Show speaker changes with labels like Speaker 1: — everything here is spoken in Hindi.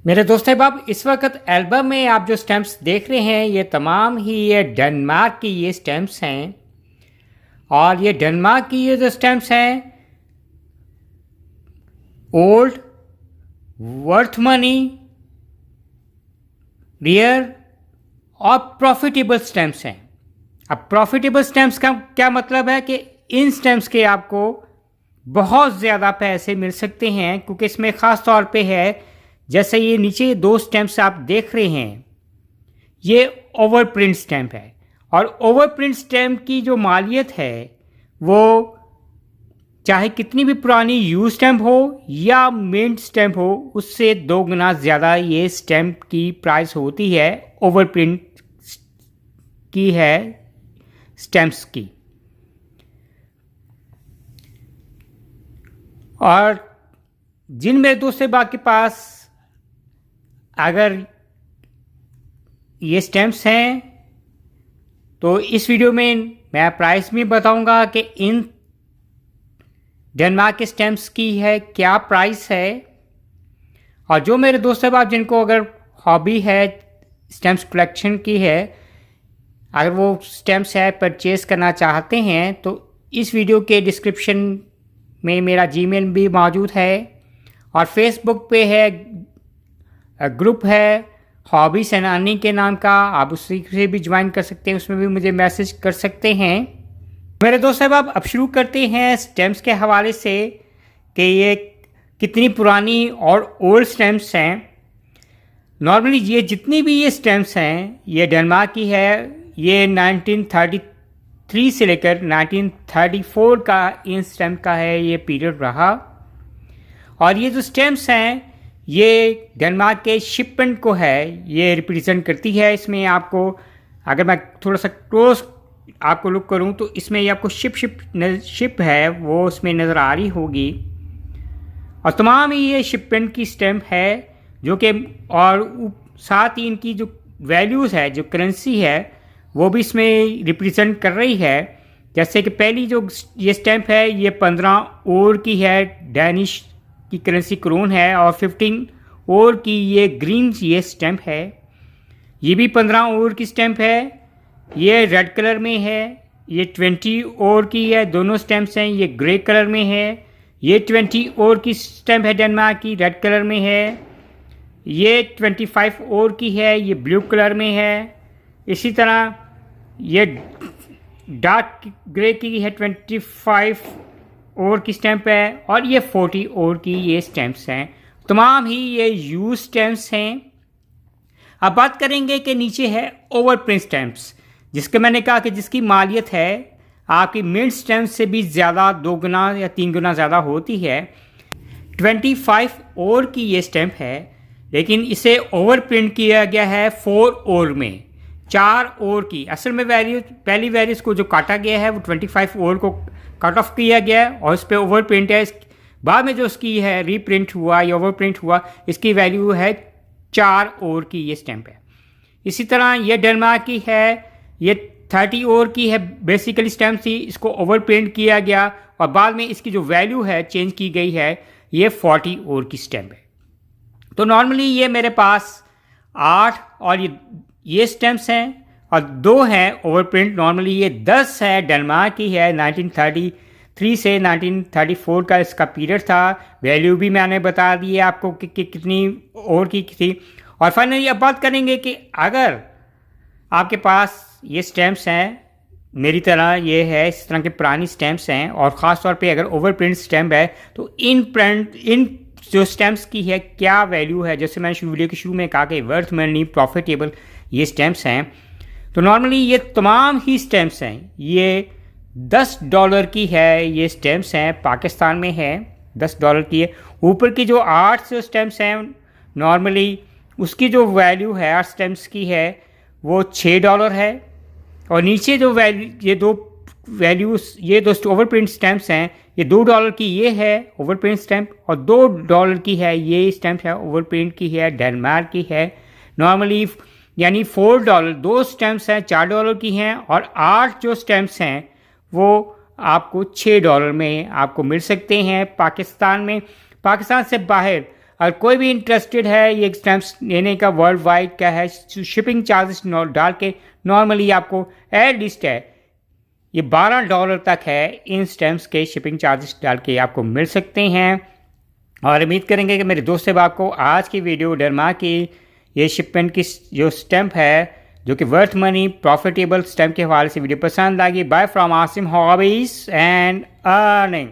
Speaker 1: मेरे दोस्त अहबाब, इस वक्त एल्बम में आप जो स्टैम्प्स देख रहे हैं ये तमाम ही ये डेनमार्क की ये स्टैम्प्स हैं। और ये डेनमार्क की ये जो स्टैम्प्स हैं ओल्ड, वर्थ मनी, रेयर और प्रॉफिटेबल स्टैम्प्स हैं। अब प्रॉफिटेबल स्टैम्प्स का क्या मतलब है कि इन स्टैम्प्स के आपको बहुत ज़्यादा पैसे मिल सकते हैं, क्योंकि इसमें ख़ास तौर पे है जैसे ये नीचे दो स्टैम्प्स आप देख रहे हैं, ये ओवर प्रिंट स्टैम्प है। और ओवर प्रिंट स्टैम्प की जो मालियत है वो चाहे कितनी भी पुरानी यूज स्टैम्प हो या मिंट स्टैम्प हो, उससे 2 गुना ज़्यादा ये स्टैम्प की प्राइस होती है ओवर प्रिंट की है स्टैम्प्स की। और जिन मेरे दोस्त अहबाब के पास अगर ये स्टैम्प्स हैं तो इस वीडियो में मैं प्राइस भी बताऊंगा कि इन डेनमार्क के स्टैम्प्स की है क्या प्राइस है। और जो मेरे दोस्त अहबाब जिनको अगर हॉबी है स्टैम्प्स कलेक्शन की है, अगर वो स्टैम्प्स है परचेज़ करना चाहते हैं तो इस वीडियो के डिस्क्रिप्शन में मेरा जीमेल भी मौजूद है। और फेसबुक पे है ग्रुप है हॉबी सेनानी के नाम का, आप उसी से भी ज्वाइन कर सकते हैं, उसमें भी मुझे मैसेज कर सकते हैं। मेरे दोस्त साहब अब शुरू करते हैं स्टैम्प्स के हवाले से कि ये कितनी पुरानी और ओल्ड स्टैम्प्स हैं। नॉर्मली ये जितनी भी ये स्टैम्प्स हैं ये डेनमार्क की है। ये 1933 से लेकर 1934 का इन स्टैम्प का है ये पीरियड रहा। और ये जो स्टैम्प्स हैं ये डेनमार्क के शिपमेंट को है ये रिप्रेजेंट करती है। इसमें आपको अगर मैं थोड़ा सा क्लोज आपको लुक करूं तो इसमें ये आपको शिप है वो उसमें नज़र आ रही होगी। और तमाम ही ये शिपमेंट की स्टैम्प है जो कि, और साथ ही इनकी जो वैल्यूज़ है, जो करेंसी है वो भी इसमें रिप्रेजेंट कर रही है। जैसे कि पहली जो ये स्टैम्प है ये 15 ओर की है, डैनिश की करेंसी क्रोन है। और 15 ओर की ये ग्रीन ये स्टैम्प है, ये भी 15 ओर की स्टैम्प है, ये रेड कलर में है। ये 20 ओर की है, दोनों स्टैम्प्स हैं, ये ग्रे कलर में है। ये 20 ओर की स्टैम्प है डेनमार्क की, रेड कलर में है। ये 25 ओर की है, ये ब्लू कलर में है। इसी तरह ये डार्क ग्रे की है, 25 ओर की स्टैम्प है। और ये 40 ओर की ये स्टैम्प्स हैं। तमाम ही ये यूज स्टैम्प्स हैं। अब बात करेंगे कि नीचे है ओवर प्रिंट स्टैम्प्स, जिसके मैंने कहा कि जिसकी मालियत है आपकी मिंट स्टैम्प से भी ज़्यादा 2 गुना या 3 गुना ज़्यादा होती है। 25 ओर की ये स्टैम्प है, लेकिन इसे ओवर प्रिंट किया गया है 4 ओर में, 4 ओर की। असल में वैल्यू पहली वैल्यूज को जो काटा गया है वो 25 ओर को कट ऑफ किया गया है और इस पर ओवर प्रिंट है। बाद में जो उसकी है रीप्रिंट हुआ या ओवर प्रिंट हुआ, इसकी वैल्यू है 4 ओर की ये स्टैम्प है। इसी तरह ये डेनमार्क की है, ये 30 ओर की है बेसिकली स्टैम्प थी, इसको ओवर प्रिंट किया गया और बाद में इसकी जो वैल्यू है चेंज की गई है, ये 40 ओर की स्टैम्प है। तो नॉर्मली ये मेरे पास 8 और ये स्टैम्प्स हैं और 2 हैं ओवर प्रिंट। नॉर्मली ये 10 है, डेनमार्क की है, 1933 से 1934 का इसका पीरियड था। वैल्यू भी मैंने बता दी है आपको कि कितनी ओर की थी। और फाइनली अब बात करेंगे कि अगर आपके पास ये स्टैम्प्स हैं मेरी तरह, ये है इस तरह के पुरानी स्टैम्प्स हैं और ख़ास तौर पे अगर ओवर प्रिंट स्टैम्प है तो इन जो स्टैम्प्स की है क्या वैल्यू है। जैसे मैंने वीडियो के शुरू में कहा कि वर्थ मनी, प्रॉफिटेबल ये स्टैम्प्स हैं। तो नॉर्मली ये तमाम ही स्टैम्प्स हैं, ये $10 की है ये स्टैम्प्स हैं, पाकिस्तान में है $10 की है। ऊपर की जो 8 स्टैम्प्स हैं नॉर्मली उसकी जो वैल्यू है 8 स्टैम्प्स की है वो $6 है। और नीचे जो वैल्यू ये दो ओवर प्रिंट स्टैम्प्स हैं, ये $2 की ये है ओवर प्रिंट स्टैम्प और $2 की है ये स्टैम्प है ओवर प्रिंट की है, डेनमार्क की है। नॉर्मली यानी $4 दो स्टैम्प्स हैं $4 की हैं और 8 जो स्टैम्प्स हैं वो आपको $6 में आपको मिल सकते हैं पाकिस्तान में। पाकिस्तान से बाहर और कोई भी इंटरेस्टेड है ये स्टैम्प्स लेने का वर्ल्ड वाइड का है, शिपिंग चार्जेस डाल के नॉर्मली आपको एटलीस्ट है ये $12 तक है, इन स्टैम्प्स के शिपिंग चार्जेस डाल के आपको मिल सकते हैं। और उम्मीद करेंगे कि मेरे दोस्त साहब आपको आज की वीडियो डरमा की ये शिपमेंट की जो स्टैम्प है जो कि वर्थ मनी प्रॉफिटेबल स्टैम्प के हवाले से वीडियो पसंद आ गई। Bye from Asim hobbies and earning.